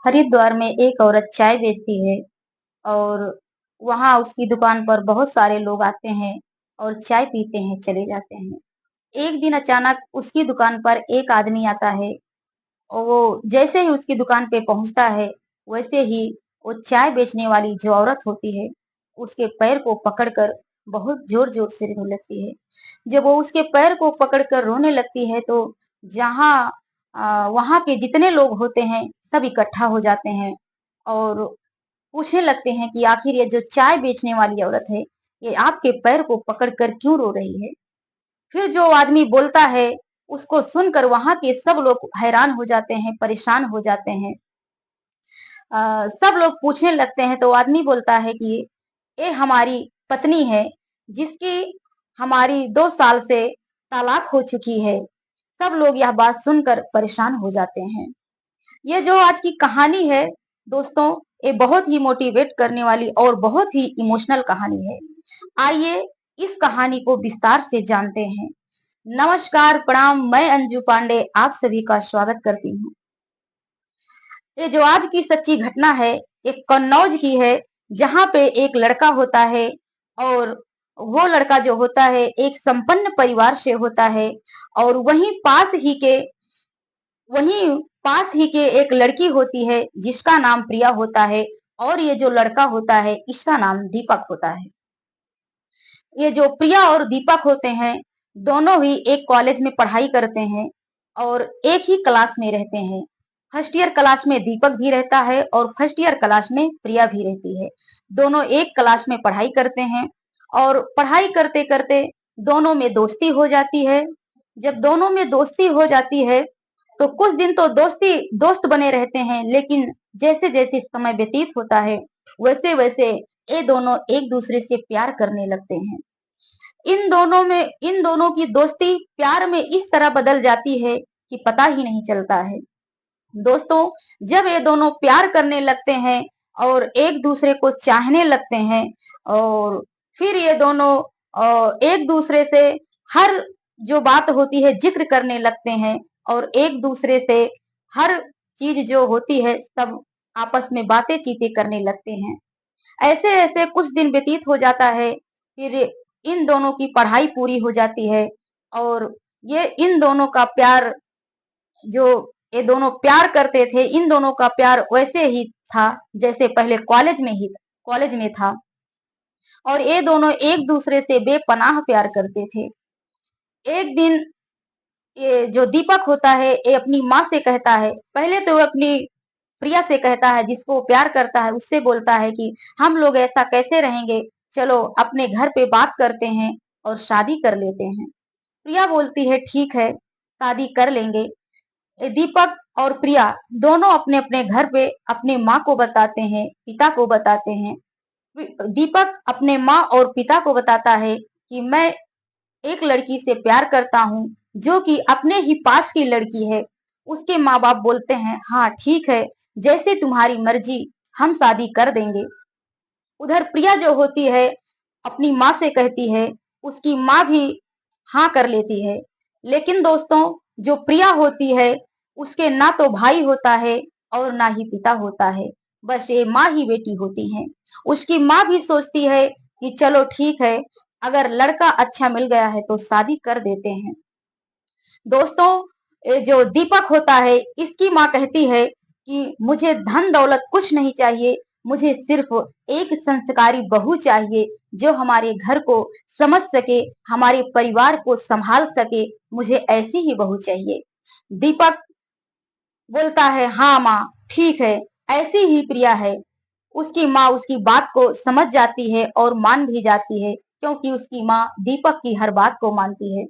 हरिद्वार में एक औरत चाय बेचती है और वहाँ उसकी दुकान पर बहुत सारे लोग आते हैं और चाय पीते हैं, चले जाते हैं। एक दिन अचानक उसकी दुकान पर एक आदमी आता है और वो जैसे ही उसकी दुकान पे पहुँचता है, वैसे ही वो चाय बेचने वाली जो औरत होती है, उसके पैर को पकड़कर बहुत ज़ोर-ज़ोर से रोने लगती है। जब वो उसके पैर को पकड़कर रोने लगती है तो जहाँ वहाँ के जितने लोग होते हैं, सब इकट्ठा हो जाते हैं और पूछने लगते हैं कि आखिर ये जो चाय बेचने वाली औरत है, ये आपके पैर को पकड़कर क्यों रो रही है? फिर जो आदमी बोलता है, उसको सुनकर वहाँ के सब लोग हैरान हो जाते हैं, परेशान हो जाते हैं। सब लोग पूछने लगते हैं तो आदमी बोलता है कि ये हमारी पत्नी है, जिसकी हमारी 2 साल से तलाक हो चुकी है। सब लोग यह बात सुनकर परेशान हो जाते हैं। ये जो आज की कहानी है दोस्तों, ये बहुत ही मोटिवेट करने वाली और बहुत ही इमोशनल कहानी है। आइए इस कहानी को विस्तार से जानते हैं। नमस्कार, प्रणाम, मैं अंजू पांडे आप सभी का स्वागत करती हूँ। ये जो आज की सच्ची घटना है, एक कन्नौज की है, जहाँ पे एक लड़का होता है और वो लड़का जो होता है एक संपन्न परिवार से होता है और वहीं पास ही के एक लड़की होती है जिसका नाम प्रिया होता है और ये जो लड़का होता है इसका नाम दीपक होता है। ये जो प्रिया और दीपक होते हैं, दोनों ही एक कॉलेज में पढ़ाई करते हैं और एक ही क्लास में रहते हैं। फर्स्ट ईयर क्लास में दीपक भी रहता है और फर्स्ट ईयर क्लास में प्रिया भी रहती है। दोनों एक क्लास में पढ़ाई करते हैं और पढ़ाई करते करते दोनों में दोस्ती हो जाती है। जब दोनों में दोस्ती हो जाती है तो कुछ दिन तो दोस्त बने रहते हैं, लेकिन जैसे जैसे समय व्यतीत होता है वैसे वैसे ये दोनों एक दूसरे से प्यार करने लगते हैं। इन दोनों की दोस्ती प्यार में इस तरह बदल जाती है कि पता ही नहीं चलता है। दोस्तों, जब ये दोनों प्यार करने लगते हैं और एक दूसरे को चाहने लगते हैं और फिर ये दोनों एक दूसरे से हर जो बात होती है जिक्र करने लगते हैं और एक दूसरे से हर चीज जो होती है सब आपस में बातें चीतें करने लगते हैं। ऐसे ऐसे कुछ दिन व्यतीत हो जाता है, फिर इन दोनों की पढ़ाई पूरी हो जाती है और ये इन दोनों का प्यार जो ये दोनों प्यार करते थे, इन दोनों का प्यार वैसे ही था जैसे पहले कॉलेज में था और ये दोनों एक दूसरे से बेपनाह प्यार करते थे। एक दिन ये जो दीपक होता है ये अपनी माँ से कहता है, पहले तो वो अपनी प्रिया से कहता है जिसको वो प्यार करता है, उससे बोलता है कि हम लोग ऐसा कैसे रहेंगे, चलो अपने घर पे बात करते हैं और शादी कर लेते हैं। प्रिया बोलती है ठीक है, शादी कर लेंगे। दीपक और प्रिया दोनों अपने अपने घर पे अपने माँ को बताते हैं, पिता को बताते हैं। दीपक अपने माँ और पिता को बताता है कि मैं एक लड़की से प्यार करता हूँ जो कि अपने ही पास की लड़की है। उसके माँ बाप बोलते हैं हाँ ठीक है, जैसे तुम्हारी मर्जी, हम शादी कर देंगे। उधर प्रिया जो होती है अपनी माँ से कहती है, उसकी माँ भी हाँ कर लेती है। लेकिन दोस्तों, जो प्रिया होती है उसके ना तो भाई होता है और ना ही पिता होता है, बस ये माँ ही बेटी होती है। उसकी माँ भी सोचती है कि चलो ठीक है, अगर लड़का अच्छा मिल गया है तो शादी कर देते हैं। दोस्तों, ये जो दीपक होता है इसकी माँ कहती है कि मुझे धन दौलत कुछ नहीं चाहिए, मुझे सिर्फ एक संस्कारी बहू चाहिए जो हमारे घर को समझ सके, हमारे परिवार को संभाल सके, मुझे ऐसी ही बहू चाहिए। दीपक बोलता है हाँ माँ ठीक है, ऐसी ही प्रिया है। उसकी माँ उसकी बात को समझ जाती है और मान भी जाती है, क्योंकि उसकी माँ दीपक की हर बात को मानती है।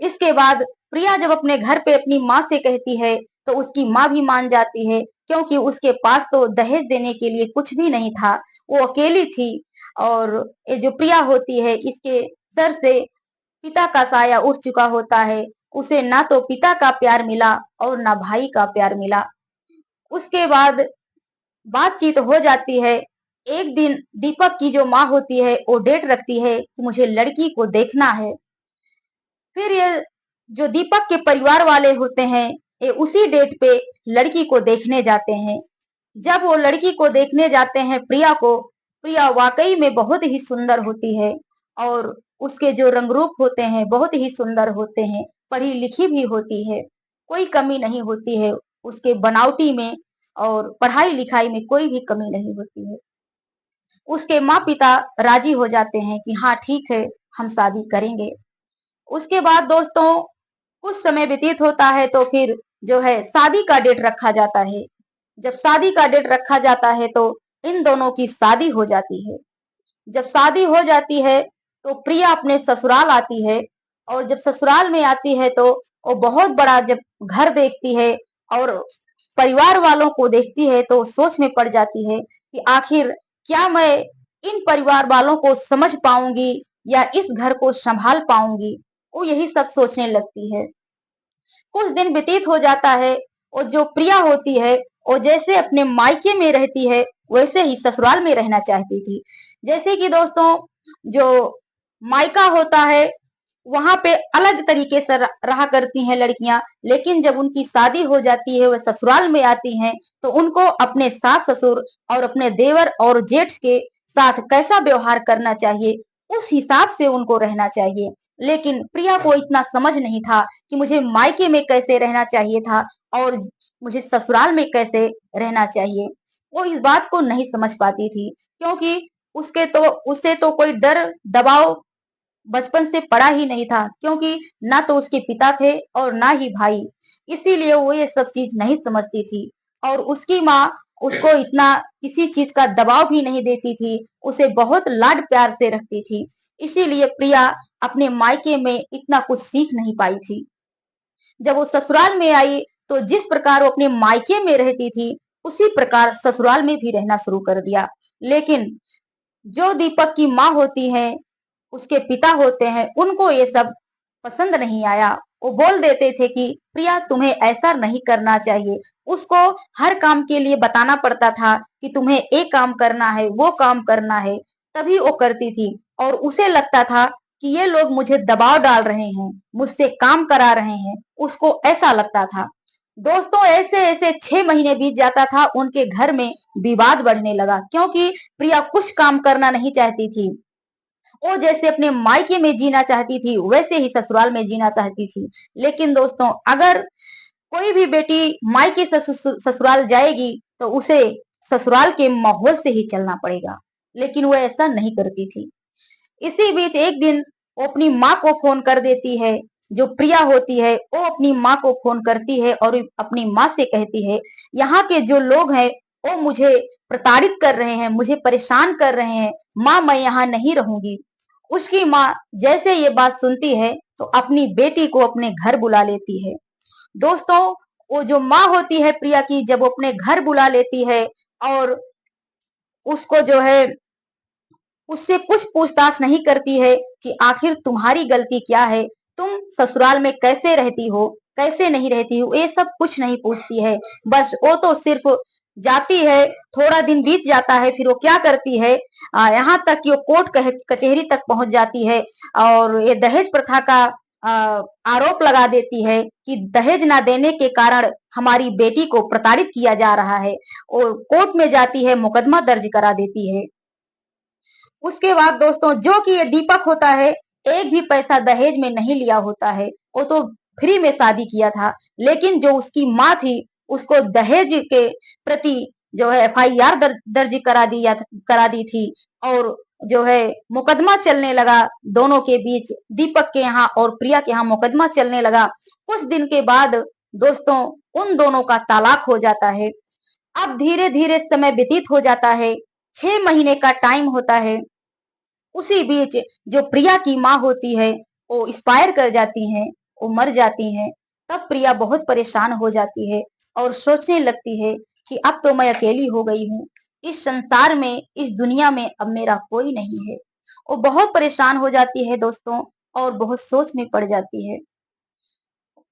इसके बाद प्रिया जब अपने घर पे अपनी माँ से कहती है तो उसकी माँ भी मान जाती है, क्योंकि उसके पास तो दहेज देने के लिए कुछ भी नहीं था, वो अकेली थी और ये जो प्रिया होती है इसके सर से पिता का साया उठ चुका होता है। उसे ना तो पिता का प्यार मिला और ना भाई का प्यार मिला। उसके बाद बातचीत हो जाती है। एक दिन दीपक की जो माँ होती है वो डेट रखती है कि मुझे लड़की को देखना है। फिर ये जो दीपक के परिवार वाले होते हैं उसी डेट पे लड़की को देखने जाते हैं। जब वो लड़की को देखने जाते हैं प्रिया को, प्रिया वाकई में बहुत ही सुंदर होती है और उसके जो रंग रूप होते हैं बहुत ही सुंदर होते हैं, पढ़ी लिखी भी होती है, कोई कमी नहीं होती है उसके बनावटी में और पढ़ाई लिखाई में कोई भी कमी नहीं होती है। उसके माँ पिता राजी हो जाते हैं कि हाँ ठीक है, हम शादी करेंगे। उसके बाद दोस्तों कुछ समय व्यतीत होता है तो फिर जो है शादी का डेट रखा जाता है। जब शादी का डेट रखा जाता है तो इन दोनों की शादी हो जाती है। जब शादी हो जाती है तो प्रिया अपने ससुराल आती है और जब ससुराल में आती है तो वो बहुत बड़ा जब घर देखती है और परिवार वालों को देखती है तो सोच में पड़ जाती है कि आखिर क्या मैं इन परिवार वालों को समझ पाऊंगी या इस घर को संभाल पाऊंगी। वो यही सब सोचने लगती है। कुछ दिन व्यतीत हो जाता है और जो प्रिया होती है वो जैसे अपने मायके में रहती है वैसे ही ससुराल में रहना चाहती थी। जैसे कि दोस्तों जो मायका होता है वहां पे अलग तरीके से रहा करती हैं लड़कियां, लेकिन जब उनकी शादी हो जाती है वह ससुराल में आती हैं तो उनको अपने सास ससुर और अपने देवर और जेठ के साथ कैसा व्यवहार करना चाहिए उस हिसाब से उनको रहना चाहिए। लेकिन प्रिया को इतना समझ नहीं था कि मुझे मायके में कैसे रहना चाहिए था और मुझे ससुराल में कैसे रहना चाहिए। वो इस बात को नहीं समझ पाती थी क्योंकि उसके तो उसे तो कोई डर दबाव बचपन से पड़ा ही नहीं था क्योंकि ना तो उसके पिता थे और ना ही भाई। इसीलिए वो ये सब चीज नहीं समझती थी और उसकी माँ उसको इतना किसी चीज का दबाव भी नहीं देती थी, उसे बहुत लाड प्यार से रखती थी। इसीलिए प्रिया अपने मायके में इतना कुछ सीख नहीं पाई थी। जब वो ससुराल में आई तो जिस प्रकार वो अपने मायके में रहती थी उसी प्रकार ससुराल में भी रहना शुरू कर दिया। लेकिन जो दीपक की माँ होती है, उसके पिता होते हैं, उनको ये सब पसंद नहीं आया। वो बोल देते थे कि प्रिया तुम्हें ऐसा नहीं करना चाहिए। उसको हर काम के लिए बताना पड़ता था कि तुम्हें ये काम करना है, वो काम करना है, तभी वो करती थी और उसे लगता था कि ये लोग मुझे दबाव डाल रहे हैं, मुझसे काम करा रहे हैं, उसको ऐसा लगता था। दोस्तों ऐसे ऐसे 6 महीने बीत जाता था, उनके घर में विवाद बढ़ने लगा क्योंकि प्रिया कुछ काम करना नहीं चाहती थी। वो जैसे अपने मायके में जीना चाहती थी वैसे ही ससुराल में जीना चाहती थी। लेकिन दोस्तों अगर कोई भी बेटी मायके से ससुराल जाएगी तो उसे ससुराल के माहौल से ही चलना पड़ेगा, लेकिन वो ऐसा नहीं करती थी। इसी बीच एक दिन वो अपनी माँ को फोन कर देती है। जो प्रिया होती है वो अपनी माँ को फोन करती है और अपनी माँ से कहती है यहाँ के जो लोग हैं वो मुझे प्रताड़ित कर रहे हैं, मुझे परेशान कर रहे हैं, माँ मैं यहाँ नहीं रहूंगी। उसकी माँ जैसे ये बात सुनती है तो अपनी बेटी को अपने घर बुला लेती है। दोस्तों वो जो माँ होती है प्रिया की जब वो अपने घर बुला लेती है और उसको जो है उससे कुछ पूछताछ नहीं करती है कि आखिर तुम्हारी गलती क्या है, तुम ससुराल में कैसे रहती हो, कैसे नहीं रहती हो, ये सब कुछ नहीं पूछती है। बस वो तो सिर्फ जाती है, थोड़ा दिन बीत जाता है, फिर वो क्या करती है, यहाँ तक कि वो कोर्ट कचहरी तक पहुंच जाती है और ये दहेज प्रथा का आरोप लगा देती है कि दहेज ना देने के कारण हमारी बेटी को प्रताड़ित किया जा रहा है। वो कोर्ट में जाती है, मुकदमा दर्ज करा देती है। उसके बाद दोस्तों जो कि ये दीपक होता है एक भी पैसा दहेज में नहीं लिया होता है, वो तो फ्री में शादी किया था। लेकिन जो उसकी माँ थी उसको दहेज के प्रति जो है एफआईआर दर्ज करा दी थी और जो है मुकदमा चलने लगा दोनों के बीच, दीपक के यहाँ और प्रिया के यहाँ मुकदमा चलने लगा। कुछ दिन के बाद दोस्तों उन दोनों का तलाक हो जाता है। अब धीरे धीरे समय व्यतीत हो जाता है, 6 महीने का टाइम होता है। उसी बीच जो प्रिया की माँ होती है वो एक्सपायर कर जाती हैं, वो मर जाती हैं। तब प्रिया बहुत परेशान हो जाती है और सोचने लगती है कि अब तो मैं अकेली हो गई हूँ, इस संसार में इस दुनिया में अब मेरा कोई नहीं है। वो बहुत परेशान हो जाती है दोस्तों और बहुत सोच में पड़ जाती है।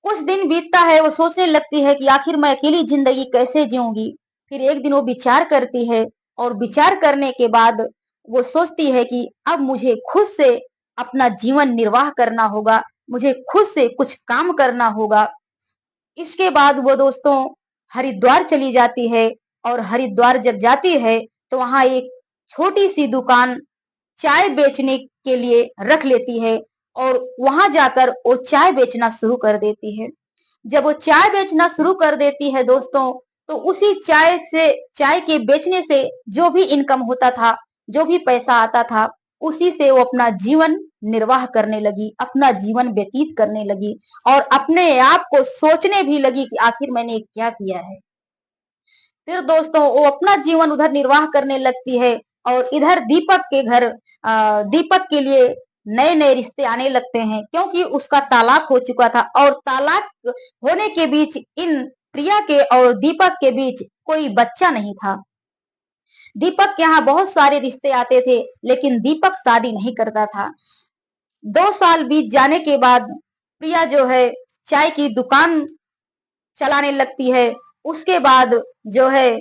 कुछ दिन बीतता है, वो सोचने लगती है कि आखिर मैं अकेली जिंदगी कैसे जीऊंगी। फिर एक दिन वो विचार करती है और विचार करने के बाद वो सोचती है कि अब मुझे खुद से अपना जीवन निर्वाह करना होगा, मुझे खुद से कुछ काम करना होगा। इसके बाद वो दोस्तों हरिद्वार चली जाती है और हरिद्वार जब जाती है तो वहाँ एक छोटी-सी दुकान चाय बेचने के लिए रख लेती है और वहाँ जाकर वो चाय बेचना शुरू कर देती है। जब वो चाय बेचना शुरू कर देती है दोस्तों, तो उसी चाय के बेचने से जो भी इनकम होता था, जो भी पैसा आता था, उसी से वो अपना जीवन निर्वाह करने लगी, अपना जीवन व्यतीत करने लगी और अपने आप को सोचने भी लगी कि आखिर मैंने क्या किया है। फिर दोस्तों वो अपना जीवन उधर निर्वाह करने लगती है और इधर दीपक के घर दीपक के लिए नए-नए रिश्ते आने लगते हैं क्योंकि उसका तलाक हो चुका था और तलाक होने के बीच इन प्रिया के और दीपक के बीच कोई बच्चा नहीं था। दीपक के यहाँ बहुत सारे रिश्ते आते थे, लेकिन दीपक शादी नहीं करता था। 2 साल बीत जाने के बाद प्रिया जो है चाय की दुकान चलाने लगती है। उसके बाद जो है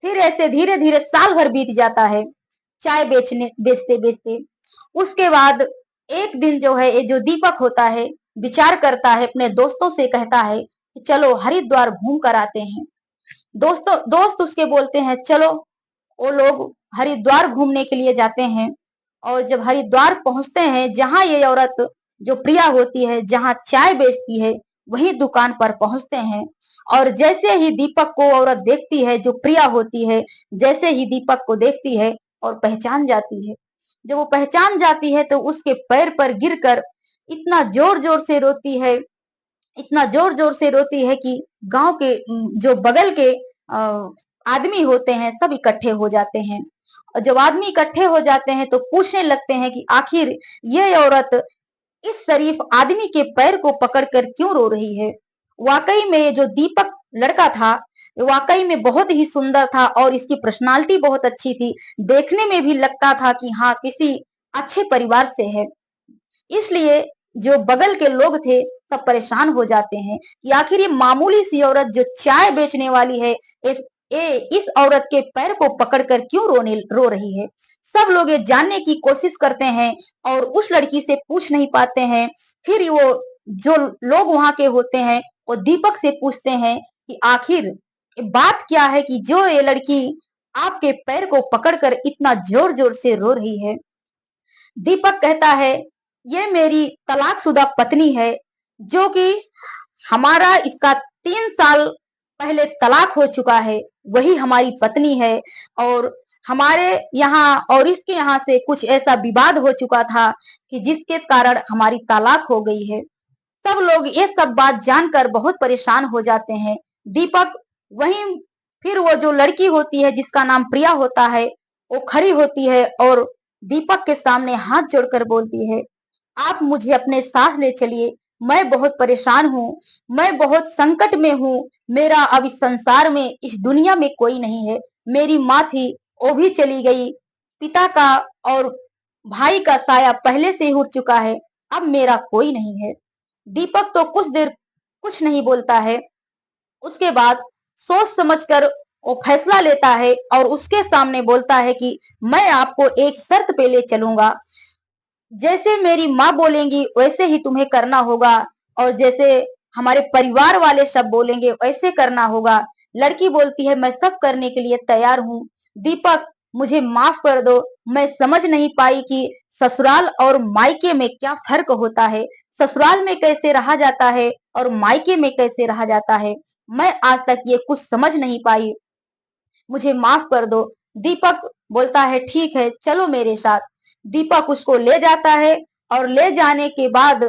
फिर ऐसे धीरे-धीरे साल भर बीत जाता है, चाय बेचते-बेचते। उसके बाद एक दिन जो है ये जो दीपक होता है, विचार करता है, अपने दोस्तों से कहता है कि चलो हरिद्वार घूम कर आते हैं। दोस्त उसके बोलते हैं चलो, वो लोग हरिद्वार घूमने के लिए जाते हैं और जब हरिद्वार पहुंचते हैं जहां ये औरत जो प्रिया होती है जहां चाय बेचती है वही दुकान पर पहुंचते हैं और जैसे ही दीपक को औरत देखती है जो प्रिया होती है जैसे ही दीपक को देखती है और पहचान जाती है जब वो पहचान जाती है तो उसके पैर पर गिरकर इतना जोर जोर से रोती है इतना जोर जोर से रोती है कि गांव के जो बगल के आदमी होते हैं सब इकट्ठे हो जाते हैं और जब आदमी इकट्ठे हो जाते हैं तो पूछने लगते हैं कि आखिर ये औरत इस शरीफ आदमी के पैर को पकड़कर क्यों रो रही है। वाकई में जो दीपक लड़का था वाकई में बहुत ही सुंदर था और इसकी पर्सनालिटी बहुत अच्छी थी। देखने में भी लगता था कि हाँ किसी अच्छे परिवार से है। इसलिए जो बगल के लोग थे सब परेशान हो जाते हैं कि आखिर ये मामूली सी औरत जो चाय बेचने वाली है इस औरत के पैर को पकड़कर क्यों रो रही है। सब लोग ये जानने की कोशिश करते हैं और उस लड़की से पूछ नहीं पाते हैं। फिर वो जो लोग वहां के होते हैं वो दीपक से पूछते हैं कि आखिर बात क्या है कि जो ये लड़की आपके पैर को पकड़कर इतना जोर जोर से रो रही है। दीपक कहता है ये मेरी तलाकशुदा पत्नी है जो कि हमारा इसका 3 साल पहले तलाक हो चुका है वही हमारी पत्नी है और हमारे यहाँ और इसके यहाँ से कुछ ऐसा विवाद हो चुका था कि जिसके कारण हमारी तलाक हो गई है। सब लोग ये सब बात जानकर बहुत परेशान हो जाते हैं। दीपक वहीं फिर वो जो लड़की होती है जिसका नाम प्रिया होता है वो खड़ी होती है और दीपक के सामने हाथ जोड़कर बोलती है आप मुझे अपने साथ ले चलिए। मैं बहुत परेशान हूँ, मैं बहुत संकट में हूँ। मेरा अब इस संसार में इस दुनिया में कोई नहीं है। मेरी माँ थी वो भी चली गई। पिता का और भाई का साया पहले से ही उठ चुका है। अब मेरा कोई नहीं है। दीपक तो कुछ देर कुछ नहीं बोलता है। उसके बाद सोच समझकर वो फैसला लेता है और उसके सामने बोलता है कि मैं आपको एक शर्त पे ले चलूंगा। जैसे मेरी माँ बोलेंगी वैसे ही तुम्हें करना होगा और जैसे हमारे परिवार वाले सब बोलेंगे वैसे करना होगा। लड़की बोलती है मैं सब करने के लिए तैयार हूँ। दीपक मुझे माफ कर दो। मैं समझ नहीं पाई कि ससुराल और मायके में क्या फर्क होता है। ससुराल में कैसे रहा जाता है और मायके में कैसे रहा जाता है। मैं आज तक ये कुछ समझ नहीं पाई। मुझे माफ कर दो। दीपक बोलता है ठीक है चलो मेरे साथ। दीपक उसको ले जाता है और ले जाने के बाद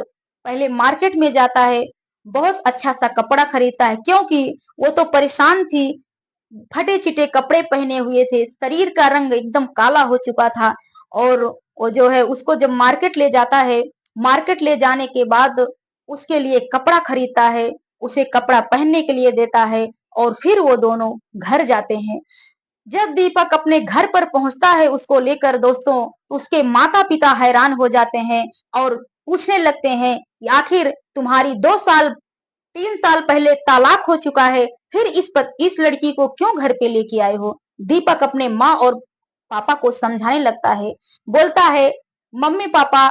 पहले मार्केट में जाता है। बहुत अच्छा सा कपड़ा खरीदता है क्योंकि वो तो परेशान थी। फटे चिटे कपड़े पहने हुए थे, शरीर का रंग एकदम काला हो चुका था और वो जो है उसको जब मार्केट ले जाता है, मार्केट ले जाने के बाद उसके लिए कपड़ा खरीदता है, उसे कपड़ा पहनने के लिए देता है और फिर वो दोनों घर जाते हैं। जब दीपक अपने घर पर पहुंचता है उसको लेकर दोस्तों तो उसके माता पिता हैरान हो जाते हैं और पूछने लगते हैं कि आखिर तुम्हारी 2 साल 3 साल पहले तलाक हो चुका है फिर इस लड़की को क्यों घर पे लेके आए हो। दीपक अपने माँ और पापा को समझाने लगता है। बोलता है मम्मी पापा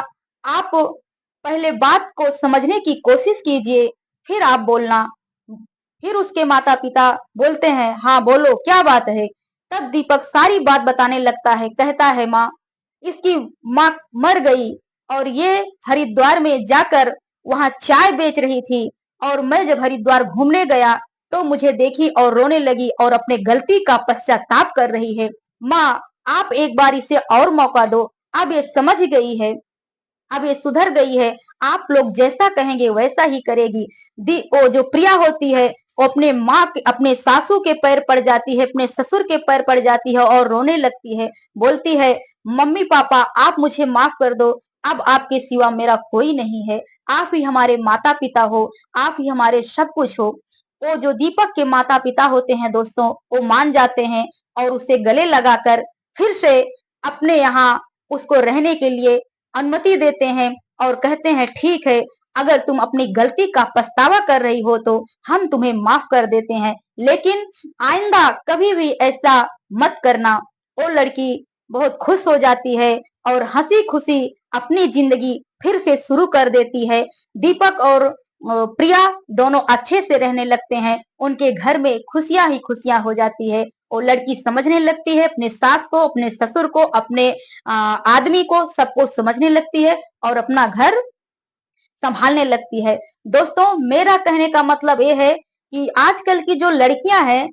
आप पहले बात को समझने की कोशिश कीजिए। फिर आप बोलना। फिर उसके माता-पिता बोलते हैं, हाँ बोलो क्या बात है? तब दीपक सारी बात बताने लगता है, कहता है माँ, इसकी माँ मर गई और ये हरिद्वार में जाकर वहाँ चाय बेच रही थी और मैं जब हरिद्वार घूमने गया तो मुझे देखी और रोने लगी और अपने गलती का पश्चाताप कर रही है। माँ, आप एक बार इसे और मौका दो, अब ये समझ गई है, अब ये सुधर गई है, आप लोग जैसा कहेंगे वैसा ही करेगी। दी वो जो प्रिया होती है, वो अपने माँ के अपने सासू के पैर पड़ जाती है, अपने ससुर के पैर पड़ जाती है और रोने लगती है। बोलती है, मम्मी पापा आप मुझे माफ कर दो, अब आपके सिवा मेरा कोई नहीं है। आप ही हमारे माता पिता हो, आप ही हमारे सब कुछ हो। वो जो दीपक के माता पिता होते हैं दोस्तों, वो मान जाते हैं और उसे गले लगाकर फिर से अपने यहाँ उसको रहने के लिए अनुमति देते हैं और कहते हैं ठीक है, अगर तुम अपनी गलती का पछतावा कर रही हो तो हम तुम्हें माफ कर देते हैं, लेकिन आइंदा कभी भी ऐसा मत करना। वो लड़की बहुत खुश हो जाती है और हंसी खुशी अपनी जिंदगी फिर से शुरू कर देती है। दीपक और प्रिया दोनों अच्छे से रहने लगते हैं, उनके घर में खुशियां ही खुशियां हो जाती है। वो लड़की समझने लगती है अपने सास को, अपने ससुर को, अपने आदमी को, सबको समझने लगती है और अपना घर संभालने लगती है। दोस्तों, मेरा कहने का मतलब ये है कि आजकल की जो लड़कियां हैं,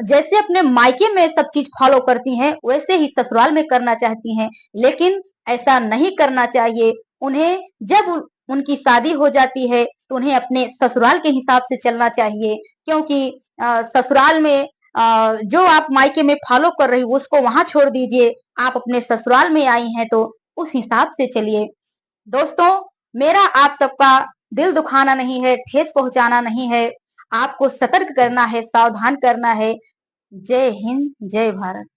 जैसे अपने मायके में सब चीज फॉलो करती हैं वैसे ही ससुराल में करना चाहती हैं, लेकिन ऐसा नहीं करना चाहिए। उन्हें जब उनकी शादी हो जाती है तो उन्हें अपने ससुराल के हिसाब से चलना चाहिए, क्योंकि ससुराल में जो आप मायके में फॉलो कर रही हो उसको वहां छोड़ दीजिए। आप अपने ससुराल में आई हैं तो उस हिसाब से चलिए। दोस्तों, मेरा आप सबका दिल दुखाना नहीं है, ठेस पहुंचाना नहीं है, आपको सतर्क करना है, सावधान करना है। जय हिंद, जय भारत।